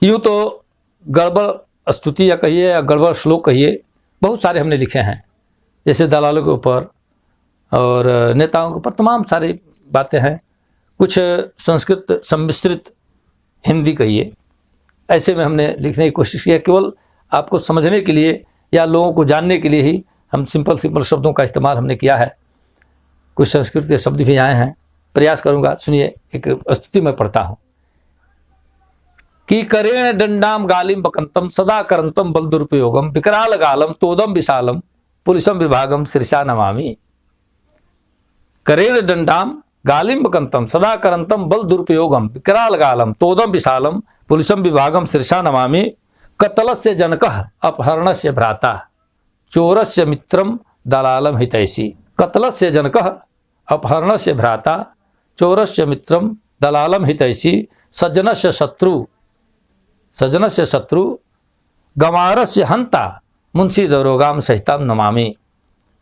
यूँ तो गड़बड़ स्तुति या कहिए या गड़बड़ श्लोक कहिए बहुत सारे हमने लिखे हैं, जैसे दलालों के ऊपर और नेताओं के ऊपर तमाम सारी बातें हैं। कुछ संस्कृत सम्मिश्रित हिंदी कहिए, ऐसे में हमने लिखने की कोशिश की है। केवल आपको समझने के लिए या लोगों को जानने के लिए ही हम सिंपल शब्दों का इस्तेमाल हमने किया है। कुछ संस्कृत के शब्द भी आए हैं, प्रयास करूंगा। सुनिए, एक स्तुति में पढ़ता हूं कि करेण दंडाम गालिम बकंतम सदा करंतम बल दुरुपयोगम विकराल गालम तोदम विशालम पुलिसम विभागम शीर्षा नमामि। करेण दंडाम गालिम बकंतम सदा करंतम बल दुरुपयोगम विकराल गालम तोदम विशालम पुलिसम विभागम शीर्षा नमामि। कतलस्य जनकः अपहरणस्य भ्राता चोरस्य मित्रम दलालम हितैषी। कतलस्य जनकः अपहरणस्य भ्राता चोरस्य मित्रम दलालम हितैषी। सज्जनस्य शत्रु गमारस्य हंता मुंशी दरोगाम सहितम नमामि।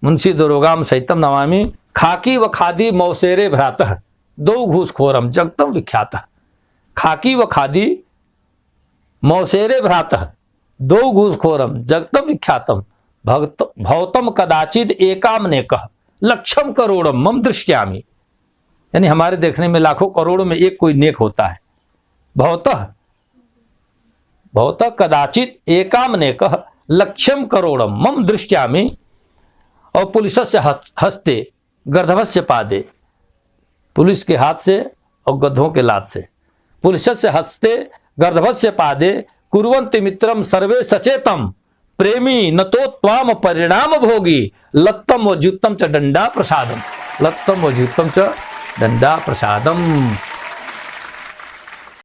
मुंशी दरोगाम सहितम नमामि। खाकी व खादी मौसेरे भ्रातः दो घूसखोरम जगतम विख्यातः। खाकी व खादी मौसेरे भ्रातः दो घूसखोरम जगतम विख्यातम भौतम कदाचित एकामनेकः लक्षम करोड़म मम दृष्टयामि। यानी हमारे देखने में लाखों करोड़ों में एक कोई नेक होता है। भौतः कदाचित एकामनेकः लक्ष्यम करोड़म मम दृष्टयामि। और पुलिसस्य हस्ते गर्दभस्य पादे, पुलिस के हाथ से और गधों के लात से। पुलिसस्य हस्ते गर्दभस्य पादे कुर्वन्ति मित्रम सर्वे सचेतम प्रेमी न तो त्वाम परिणाम भोगी लत्तम व जूतम च दंडा प्रसादम। लत्तम व जूतम च दंडा प्रसादम।